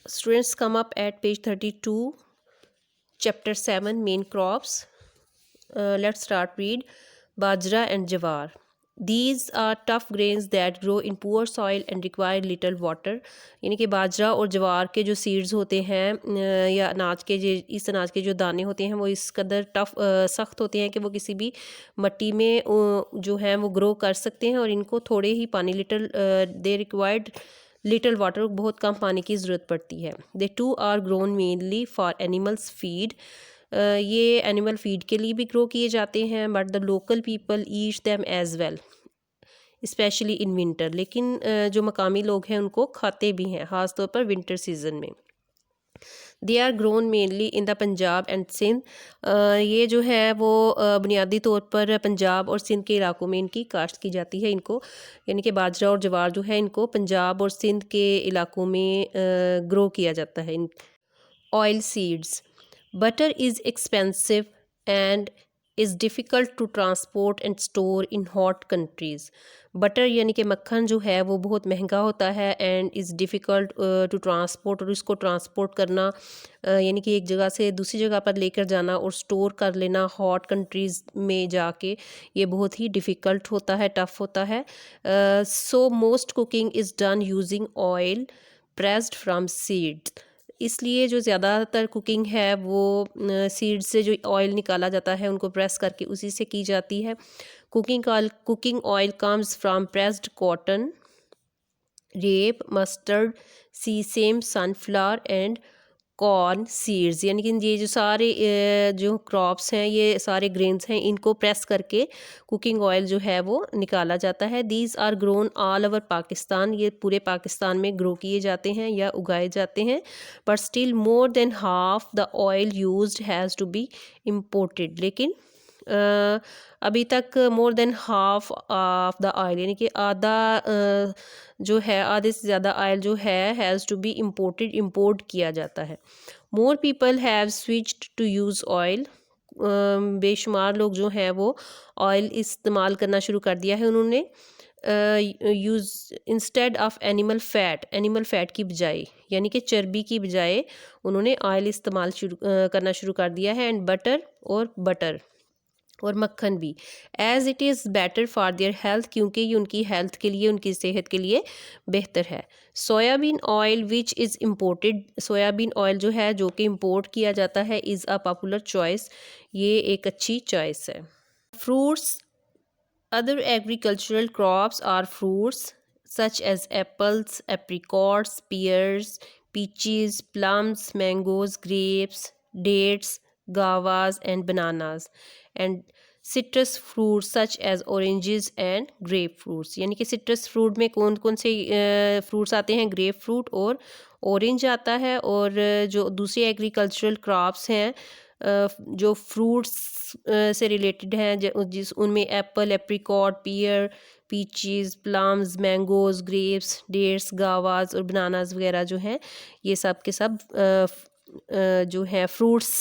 Students, come up at page 32, chapter 7, main crops. Let's start read. Bajra and Jawar. These are tough grains that grow in poor soil and require little water. यानी कि बाजरा और जवार के जो seeds होते हैं या अनाज के इस अनाज के जो दाने होते हैं वो इस कदर टफ सख्त होते हैं कि वो किसी भी मिट्टी में जो है वो ग्रो कर सकते हैं और इनको थोड़े ही पानी दे रिक्वायर्ड लिटल वाटर, बहुत कम पानी की ज़रूरत पड़ती है. They too are grown mainly for animals feed. ये एनिमल फीड के लिए भी ग्रो किए जाते हैं, but the local people eat them as well, specially in winter. लेकिन जो मकामी लोग हैं उनको खाते भी हैं, ख़ास तौर पर विंटर सीजन में. They are grown mainly in the Punjab and Sindh. ये जो है वो बुनियादी तौर पर पंजाब और सिंध के इलाकों में इनकी काश्त की जाती है. इनको यानी कि बाजरा और जवार जो है इनको पंजाब और सिंध के इलाकों में ग्रो किया जाता है. Oil seeds. Butter is expensive and is difficult to transport and store in hot countries. Butter यानी कि मक्खन जो है वो बहुत महंगा होता है and is difficult to transport, और इसको ट्रांसपोर्ट करना यानी कि एक जगह से दूसरी जगह पर लेकर जाना और स्टोर कर लेना हॉट कंट्रीज़ में जाके, ये बहुत ही डिफ़िकल्ट होता है, टफ़ होता है. So most cooking is done using oil pressed from seeds. इसलिए जो ज़्यादातर कुकिंग है वो सीड से जो ऑयल निकाला जाता है उनको प्रेस करके उसी से की जाती है. Cooking oil comes from pressed cotton, rape, mustard, sesame, sunflower and corn seeds. यानी कि ये जो सारे जो क्रॉप्स हैं, ये सारे ग्रेन्स हैं, इनको प्रेस करके कुकिंग ऑयल जो है वो निकाला जाता है. These are grown all over Pakistan. ये पूरे पाकिस्तान में ग्रो किए जाते हैं या उगाए जाते हैं. But still more than half the oil used has to be imported. लेकिन अभी तक more than half of the oil यानी कि आधा जो है, आधे से ज़्यादा ऑयल जो है हैज़ टू बी इम्पोर्ट किया जाता है. More people have switched to use oil. बेशुमार लोग जो हैं वो ऑयल इस्तेमाल करना शुरू कर दिया है उन्होंने. Use instead of animal fat की बजाय, यानी कि चर्बी की बजाय उन्होंने ऑयल इस्तेमाल करना शुरू कर दिया है. एंड बटर और मक्खन भी. As it is better for their health, क्योंकि ये उनकी हेल्थ के लिए, उनकी सेहत के लिए बेहतर है. Soybean oil which is imported. Soybean oil जो है जो कि इम्पोर्ट किया जाता है इज़ अ पॉपुलर चॉइस. ये एक अच्छी चॉइस है. Fruits. Other agricultural crops are fruits such as apples, apricots, pears, peaches, plums, mangoes, grapes, dates, guavas and bananas. And citrus fruits such as oranges and grapefruits. यानी कि citrus fruit में कौन कौन से फ्रूट्स आते हैं? Grep fruit और orange आता है. और जो दूसरी एग्रीकल्चरल क्रॉप्स हैं जो फ्रूट्स से रिलेटेड हैं, जिस उनमें एप्पल, एप्रिकॉट, पियर, पीचीज़, प्लम्स, मैंगोज़, ग्रेप्स, डेट्स, गावाज और बनानाज वगैरह जो हैं, ये सब के सब जो है फ्रूट्स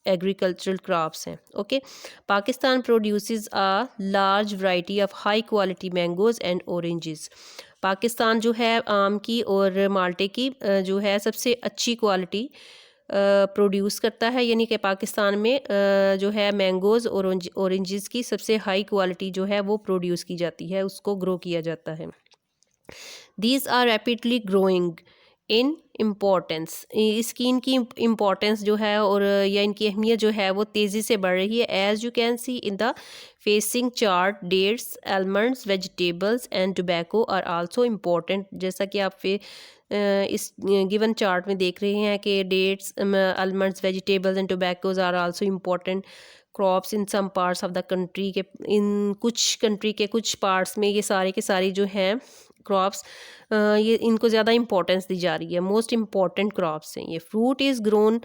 एग्रीकल्चरल क्रॉप्स हैं. Okay. Pakistan produces a large variety of high quality mangoes and oranges. Pakistan जो है आम की और माल्टे की जो है सबसे अच्छी क्वालिटी प्रोड्यूस करता है. यानी कि पाकिस्तान में जो है मैंगोज़ और ऑरेंजेस की सबसे हाई क्वालिटी जो है वो प्रोड्यूस की जाती है, उसको ग्रो किया जाता है. These are rapidly growing in importance. इनकी इम्पोर्टेंस जो है और या इनकी अहमियत जो है वो तेज़ी से बढ़ रही है. As you can see in the facing chart, dates, almonds, vegetables and tobacco are also important. जैसा कि आप इस गिवन चार्ट में देख रहे हैं कि dates, almonds, vegetables and tobaccos are also important crops in some parts of the country. के इन कुछ कंट्री के कुछ पार्ट्स में ये सारे के सारी जो हैं क्रॉप्स, ये इनको ज़्यादा इंपॉर्टेंस दी जा रही है. मोस्ट इम्पॉर्टेंट क्रॉप्स हैं ये. Fruit is grown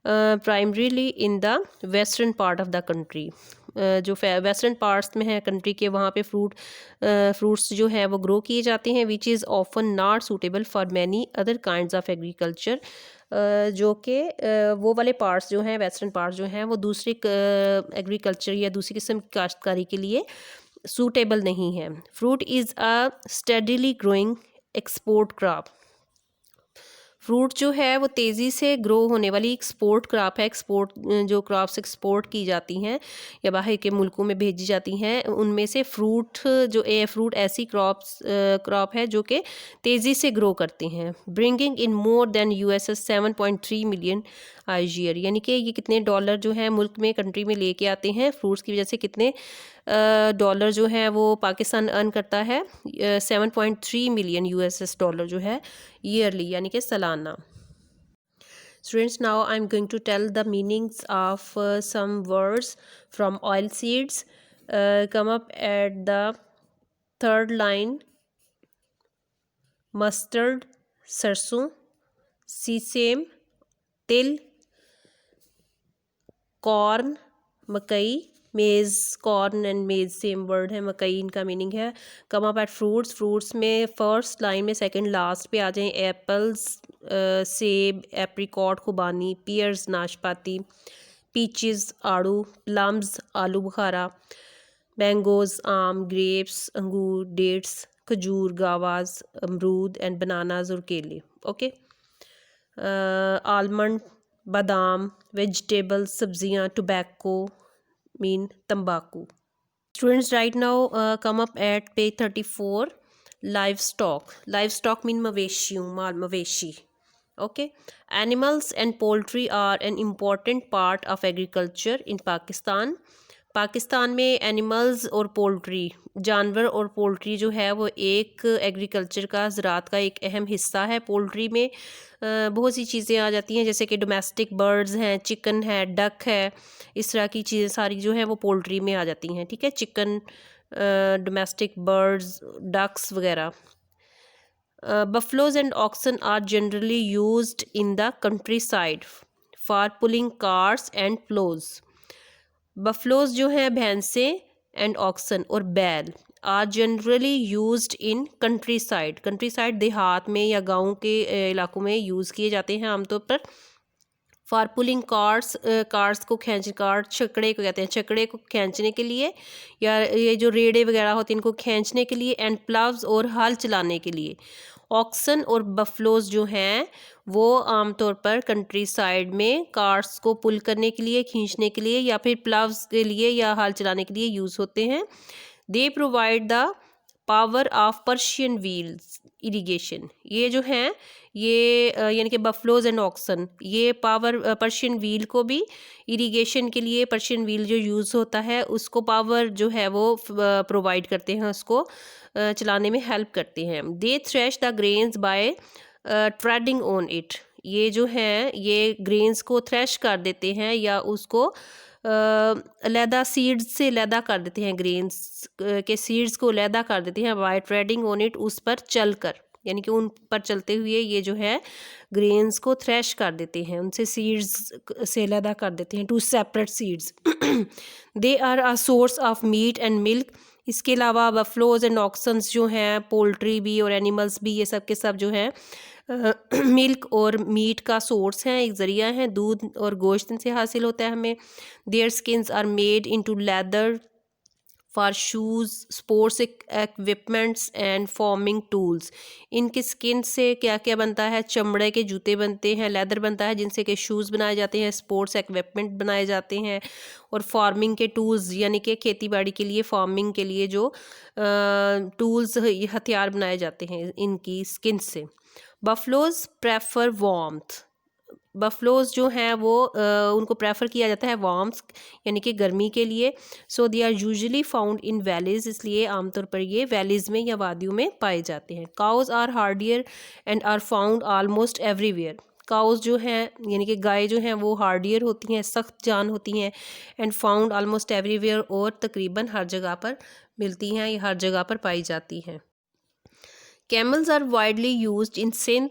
primarily in the western part of the country. जो वेस्टर्न पार्ट्स में है कंट्री के, वहाँ पे फ्रूट्स जो हैं वो ग्रो किए जाते हैं. Which is often not suitable for many other kinds of agriculture. जो कि वो वाले पार्ट्स जो हैं, वेस्टर्न पार्ट्स जो हैं, वो दूसरे एग्रीकल्चर या दूसरी किस्म की काश्तकारी के लिए सूटेबल नहीं है. Fruit is a steadily growing export crop. Fruit जो है वो तेज़ी से ग्रो होने वाली एक्सपोर्ट क्रॉप है। एक्सपोर्ट जो क्रॉप्स एक्सपोर्ट की जाती हैं या बाहर के मुल्कों में भेजी जाती हैं, उनमें से फ्रूट ऐसी क्रॉप है जो कि तेज़ी से ग्रो करती हैं। Bringing in more than US 7.3 million year, यानी कि ये कितने डॉलर जो है मुल्क में, कंट्री में लेके आते हैं। फ्रूट्स की वजह से कितने डॉलर जो है वो पाकिस्तान अर्न करता है, 7.3 मिलियन यूएस डॉलर जो है ईयरली, यानी कि सालाना। Students, now I'm going to tell the meanings of some words from oil seeds. Come up at the third line. Mustard, सरसों, सीसेम, तिल, कॉर्न, मकई, मेज़, कॉर्न एंड मेज़ सेम वर्ड है, मकई इनका मीनिंग है। Come up eight fruits, fruits में फर्स्ट लाइन में सेकंड लास्ट पे आ जाएं। एप्पल्स, सेब, एप्रिकॉट, खुबानी, पियर्स, नाशपाती, पीचेस, आड़ू, प्लम्स, आलू बुखारा, मैंगोज़, आम, ग्रेप्स, अंगूर, डेट्स, खजूर, गावाज, अमरूद एंड बनानाज और केले। ओके। आलमंड, बादाम, वेजिटेबल्स, सब्जियां, टोबैको मीन तंबाकू। Students, right now come up eight page 34, live stock mean मवेशी। Okay, animals and poultry are an important part of agriculture in Pakistan. Pakistan में एनिमल्स और पोल्ट्री, जानवर और पोल्ट्री जो है वो एक एग्रीकल्चर का, ज़राअत का एक अहम हिस्सा है। पोल्ट्री में बहुत सी चीज़ें आ जाती हैं, जैसे कि डोमेस्टिक बर्ड्स हैं, चिकन है, डक है, इस तरह की चीज़ें सारी जो हैं वो पोल्ट्री में आ जाती हैं। ठीक है, चिकन, डोमेस्टिक बर्ड्स, डक्स वगैरह। Buffaloes and oxen are generally used in the countryside for pulling carts and plows. Buffaloes जो हैं भैंसें and oxen और बैल are generally used in countryside. countryside देहात में या गाँव के इलाकों में यूज़ किए जाते हैं आमतौर पर। फॉर पुलिंग कार्ट्स को कार्ट छकड़े को कहते हैं, छकड़े को खींचने के लिए, या ये जो रेड़े वगैरह होते हैं इनको खींचने के लिए, एंड प्लाव्स और हल चलाने के लिए। ऑक्सन और बफलोज जो हैं वो आमतौर पर कंट्री साइड में कार्ट्स को पुल करने के लिए, खींचने के लिए, या फिर प्लाव्स के लिए या हल चलाने के लिए यूज़ होते हैं। They provide the power of Persian wheels irrigation. ये जो हैं ये यानी कि बफलोज एंड ऑक्सन, ये पावर पर्शियन व्हील को भी इरिगेशन के लिए, पर्शियन व्हील जो यूज़ होता है उसको पावर जो है वो प्रोवाइड करते हैं, उसको चलाने में हेल्प करते हैं। They thresh the grains by treading on it. ये जो हैं ये ग्रेन्स को थ्रेश कर देते हैं या उसको अलहदा सीड्स से अलहदा कर देते हैं, ग्रेन्स के सीड्स को अलहदा कर देते हैं बाय ट्रेडिंग ऑन इट, उस पर चल कर, यानी कि उन पर चलते हुए ये जो है ग्रेन्स को थ्रेश कर देते हैं, उनसे सीड्स से अलहदा कर देते हैं, to separate seeds. They are a source of meat and milk. इसके अलावा बफलोज एंड ऑक्सन्स जो हैं, पोल्ट्री भी और एनिमल्स भी, ये सब के सब जो हैं मिल्क और मीट का सोर्स हैं, एक ज़रिया है, दूध और गोश्त इनसे हासिल होता है हमें। Their skins are made into leather for shoes, sports equipments and farming tools. इनके स्किन से क्या क्या बनता है? चमड़े के जूते बनते हैं, लेदर बनता है जिनसे कि शूज़ बनाए जाते हैं, स्पोर्ट्स इक्विपमेंट बनाए जाते हैं, और फार्मिंग के टूल्स यानी कि खेती बाड़ी के लिए, फार्मिंग के लिए जो टूल्स, हथियार बनाए जाते हैं इनकी स्किन से। Buffaloes prefer warmth. बफलोज जो हैं वो उनको प्रेफर किया जाता है वार्म्स यानी कि गर्मी के लिए। So they are usually found in valleys, इसलिए आमतौर पर ये वैलीज़ में या वादियों में पाए जाते हैं। Cows are hardier and are found almost everywhere. Cows जो हैं यानी कि गाय जो हैं वो हार्डियर होती हैं, सख्त जान होती हैं, एंड फाउंड आलमोस्ट एवरीवेयर, और तकरीबन हर जगह पर मिलती हैं, या हर जगह पर पाई जाती हैं। Camels are widely used in Sindh.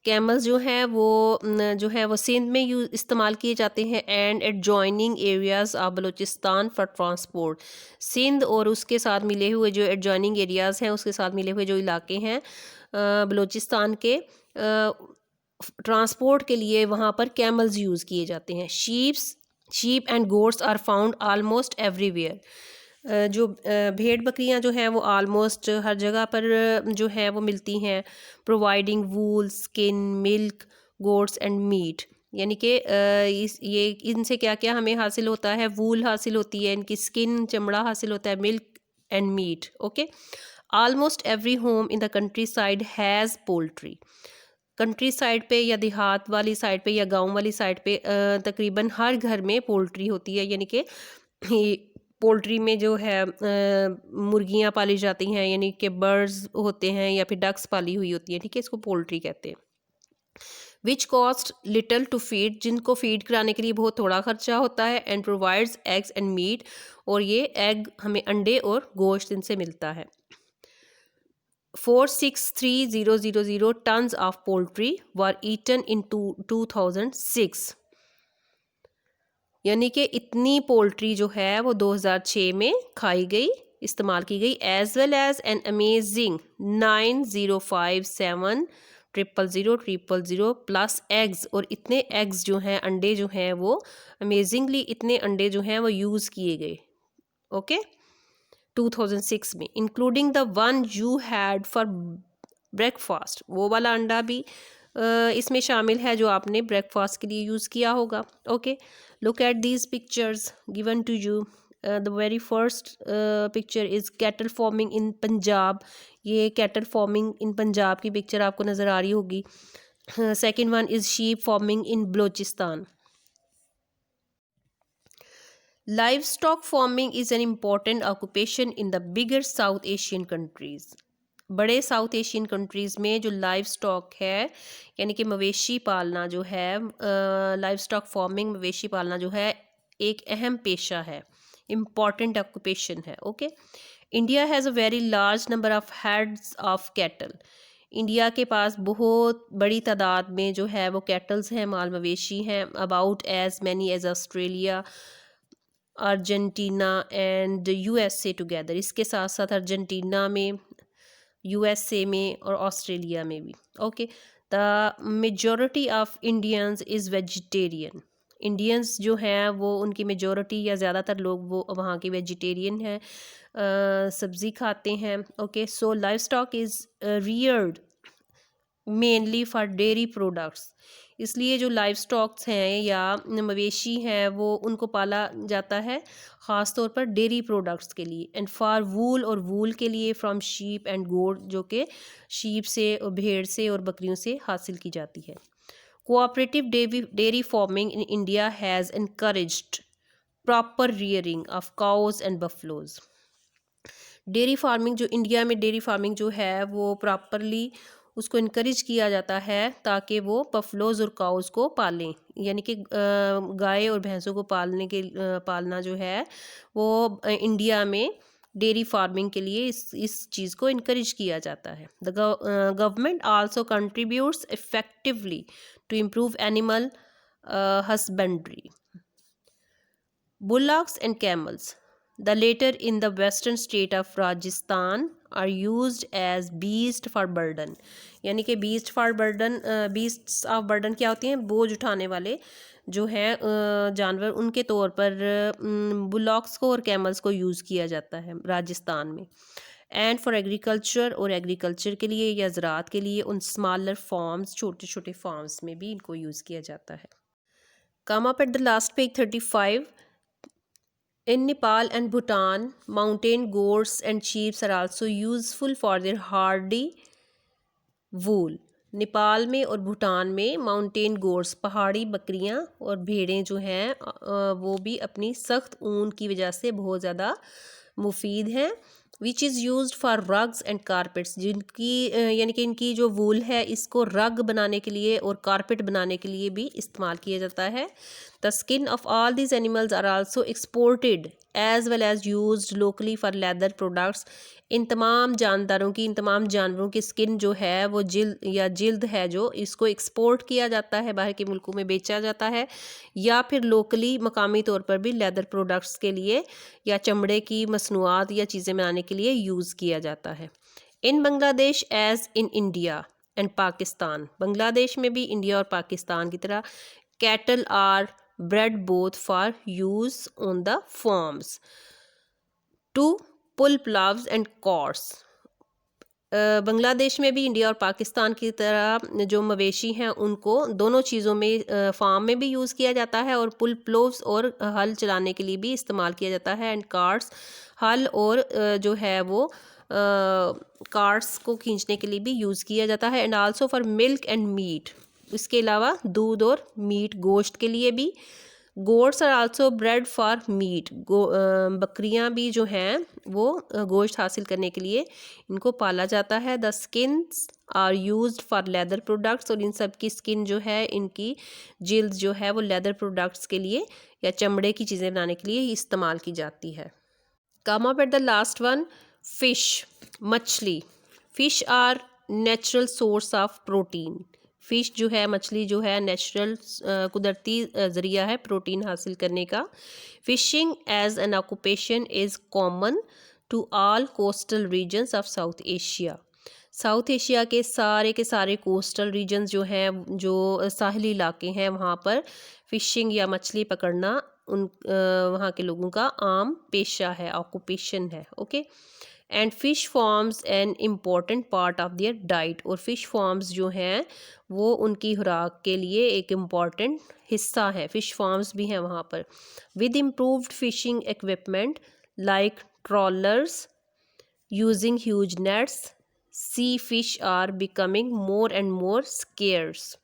Camels जो हैं वो सिंध में इस्तेमाल किए जाते हैं, and adjoining areas of Balochistan for transport. Sindh और उसके साथ मिले हुए जो एडजॉइनिंग एरियाज़ हैं, उसके साथ मिले हुए जो इलाके हैं बलूचिस्तान के, ट्रांसपोर्ट के लिए वहाँ पर कैमल्स यूज़ किए जाते हैं। Sheep and goats are found almost everywhere. जो भेड़ बकरियां जो हैं वो आलमोस्ट हर जगह पर जो है वो मिलती हैं, providing wool, skin, milk, goats and meat. यानी कि ये इनसे क्या क्या हमें हासिल होता है, वूल हासिल होती है, इनकी स्किन चमड़ा हासिल होता है, milk and meat. Okay, almost every home in the countryside has poultry. Countryside पे या देहात वाली साइड पे या गांव वाली साइड पे तकरीबन हर घर में पोल्ट्री होती है। यानी कि पोल्ट्री में जो है मुर्गियां पाली जाती हैं, यानी कि बर्ड्स होते हैं या फिर डक्स पाली हुई होती हैं, ठीक है, इसको पोल्ट्री कहते हैं। Which cost little to feed, जिनको फीड कराने के लिए बहुत थोड़ा खर्चा होता है, and provides eggs and meat, और ये एग हमें अंडे और गोश्त इनसे मिलता है। 463,000 tons of poultry were eaten in 2006। यानी कि इतनी पोल्ट्री जो है वो 2006 में खाई गई, इस्तेमाल की गई। As well as an amazing 9,057,000,000 plus eggs, और इतने एग्स जो हैं, अंडे जो हैं वो अमेजिंगली इतने अंडे जो हैं वो यूज़ किए गए। ओके, 2006 में, including the one you had for breakfast, वो वाला अंडा भी इसमें शामिल है जो आपने ब्रेकफास्ट के लिए यूज़ किया होगा। Okay, look at these pictures given to you. The very first picture is cattle farming in Punjab. ये कैटल फार्मिंग इन पंजाब की पिक्चर आपको नज़र आ रही होगी। Second one is sheep farming in Balochistan. Livestock farming is an important occupation in the bigger South Asian countries। बड़े south Asian countries में जो live stock है, यानी कि मवेशी पालना जो है, लाइव स्टॉक फार्मिंग, मवेशी पालना जो है एक अहम पेशा है, इम्पॉर्टेंट ऑक्यूपेशन है। Okay, India has a very large number of heads of cattle. India के पास बहुत बड़ी तादाद में जो है वो कैटल्स हैं, माल मवेशी हैं, about as many as Australia, Argentina and USA together. इसके साथ साथ अर्जेंटीना में, यूएसए में और ऑस्ट्रेलिया में भी। Okay, the majority of Indians is vegetarian. Indians जो हैं वो, उनकी मेजॉरिटी या ज़्यादातर लोग वो वहाँ के वेजिटेरियन हैं, सब्ज़ी खाते हैं। Okay, so live stock is Rudyard mainly for dairy products. इसलिए जो लाइव स्टॉक्स हैं या मवेशी हैं वो उनको पाला जाता है ख़ास तौर पर डेयरी प्रोडक्ट्स के लिए, एंड फॉर वूल, और वूल के लिए फ्रॉम शीप एंड गोट, जो कि शीप से और भेड़ से और बकरियों से हासिल की जाती है। Cooperative dairy farming in India has encouraged proper rearing of cows and buffaloes. Dairy farming, जो इंडिया में डेयरी फार्मिंग जो है वो प्रॉपरली उसको इनक्रेज किया जाता है ताकि वो बफलोज और काउज को पालें। यानी कि गाय और भैंसों को पालना जो है वो इंडिया में डेयरी फार्मिंग के लिए इस चीज़ को इनक्रेज किया जाता है। The government also contributes effectively to improve animal husbandry. Bullocks and camels, the latter in the western state of Rajasthan, are used as beast for burden। यानी कि beast for burden, beasts of burden क्या होती हैं? बोझ उठाने वाले जो हैं जानवर, उनके तौर पर बुलॉक्स को और कैमल्स को यूज़ किया जाता है राजस्थान में। एंड फॉर एग्रीकल्चर, और एग्रीकल्चर के लिए या ज़राअत के लिए उन स्मॉलर फार्म्स, छोटे छोटे फार्म्स में भी इनको यूज़ किया जाता है। Come up at the last page 35। In Nepal and Bhutan, mountain goats and sheep are also useful for their hardy wool। Nepal में और भूटान में माउंटेन गोट्स, पहाड़ी बकरियां और भेड़ें जो हैं वो भी अपनी सख्त ऊन की वजह से बहुत ज़्यादा मुफीद हैं। Which is used for rugs and carpets, जिनकी यानी कि इनकी जो वूल है इसको रग बनाने के लिए और कारपेट बनाने के लिए भी इस्तेमाल किया जाता है। The skin of all these animals are also exported as well as used locally for leather products. इन तमाम जानदारों की, इन तमाम जानवरों की स्किन जो है वो जिल्द है जो, इसको एक्सपोर्ट किया जाता है, बाहर के मुल्कों में बेचा जाता है, या फिर लोकली मकामी तौर पर भी लेदर प्रोडक्ट्स के लिए या चमड़े की मसनूआत या चीज़ें बनाने के लिए यूज़ किया जाता है। In Bangladesh as in India and Pakistan, Bangladesh में भी इंडिया और पाकिस्तान की तरह cattle are bred both for use on the farms। To pull ploughs and carts. Bangladesh में भी इंडिया और पाकिस्तान की तरह जो मवेशी हैं उनको दोनों चीज़ों में फार्म में भी यूज़ किया जाता है और पुल प्लोव्स और हल चलाने के लिए भी इस्तेमाल किया जाता है। एंड कार्ट्स, हल और जो है वो कार्ट्स को खींचने के लिए भी यूज़ किया जाता है। And also for milk and meat, इसके अलावा दूध और मीट गोश्त के लिए भी। Goats are also bred for meat, बकरियां भी जो हैं वो गोश्त हासिल करने के लिए इनको पाला जाता है। The skins are used for leather products, और इन सब की स्किन जो है, इनकी जिल्द जो है वो लेदर प्रोडक्ट्स के लिए या चमड़े की चीज़ें बनाने के लिए इस्तेमाल की जाती है। Come up at the last one, fish, मछली। Fish are natural source of protein. Fish जो है, मछली जो है, नेचुरल कुदरती ज़रिया है प्रोटीन हासिल करने का। Fishing as an occupation is common to all coastal regions of South Asia. South Asia के सारे कोस्टल रीजन्स जो हैं, जो साहली इलाके हैं, वहाँ पर फ़िशिंग या मछली पकड़ना वहाँ के लोगों का आम पेशा है, ऑक्यूपेशन है। Okay. And fish forms an important part of their diet, और फ़िश फॉर्म्स जो हैं वो उनकी खुराक के लिए एक इम्पॉर्टेंट हिस्सा है। फ़िश फॉर्म्स भी हैं वहाँ पर। With improved fishing equipment like trawlers using huge nets, sea fish are becoming more and more scarce.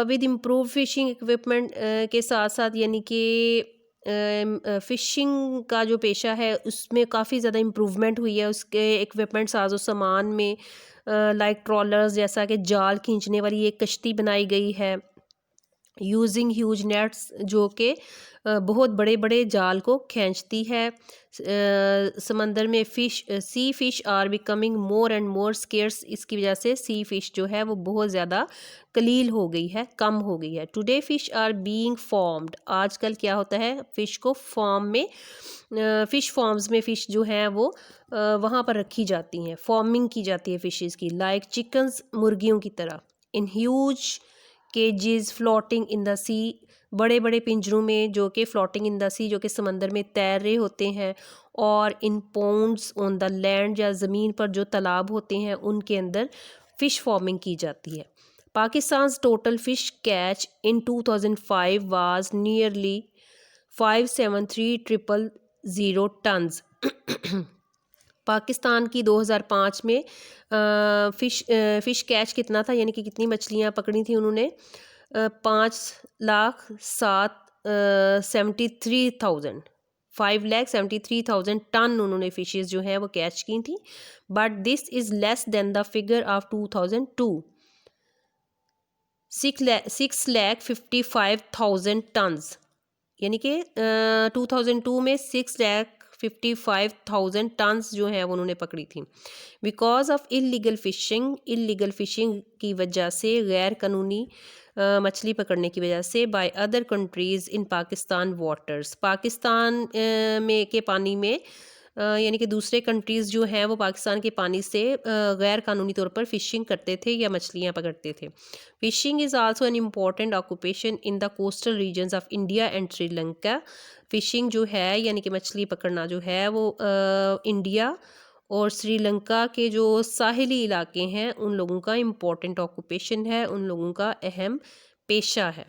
With improve fishing equipment के साथ साथ, यानी कि फ़िशिंग का जो पेशा है उसमें काफ़ी ज़्यादा इम्प्रूवमेंट हुई है, उसके इक्विपमेंट साजो सामान में। लाइक ट्रॉलर्स, जैसा कि जाल खींचने वाली एक कश्ती बनाई गई है। यूजिंग ह्यूज नेट्स, जो कि बहुत बड़े बड़े जाल को खींचती है। समंदर में sea fish are becoming more and more scarce, इसकी वजह से सी फिश जो है वो बहुत ज़्यादा कलील हो गई है, कम हो गई है। Today fish are being farmed, आजकल क्या होता है, फ़िश को फॉर्म में, फ़िश फॉर्म्स में फ़िश जो है वो वहाँ पर रखी जाती हैं, फॉर्मिंग की जाती है फ़िशेज़ की, लाइक चिकन्स, मुर्गियों की तरह। In huge cages floating in the sea, बड़े बड़े पिंजरों में जो कि फ्लोटिंग इन द सी, जो कि समंदर में तैर रहे होते हैं। और इन पॉन्ड्स ऑन द लैंड, या ज़मीन पर जो तालाब होते हैं उनके अंदर फ़िश फार्मिंग की जाती है। Pakistan's total fish catch in 2005 was nearly 573,000 tonnes. Pakistan की 2005 में फ़िश कैच कितना था, यानी कि कितनी मछलियाँ पकड़ी थी उन्होंने, 5,73,000, 5,73,000 टन उन्होंने फ़िशेज़ जो हैं वो कैच की थी। But this is less than the figure of 2002, 6,55,000 tonnes, यानी कि 2002 में 6,55,000 टन्स जो है वो उन्होंने पकड़ी थी। बिकॉज ऑफ इलीगल फ़िशिंग की वजह से, गैर कानूनी मछली पकड़ने की वजह से, by other countries in Pakistan waters, Pakistan में के पानी में, यानी कि दूसरे कंट्रीज़ जो हैं वो पाकिस्तान के पानी से गैर कानूनी तौर पर फ़िशिंग करते थे या मछलियाँ पकड़ते थे। Fishing is also an important occupation in the coastal regions of India and Sri Lanka. Fishing जो है, यानी कि मछली पकड़ना जो है वो इंडिया और श्रीलंका के जो साहिली इलाके हैं उन लोगों का इम्पॉर्टेंट ऑक्यूपेशन है, उन लोगों का अहम पेशा है।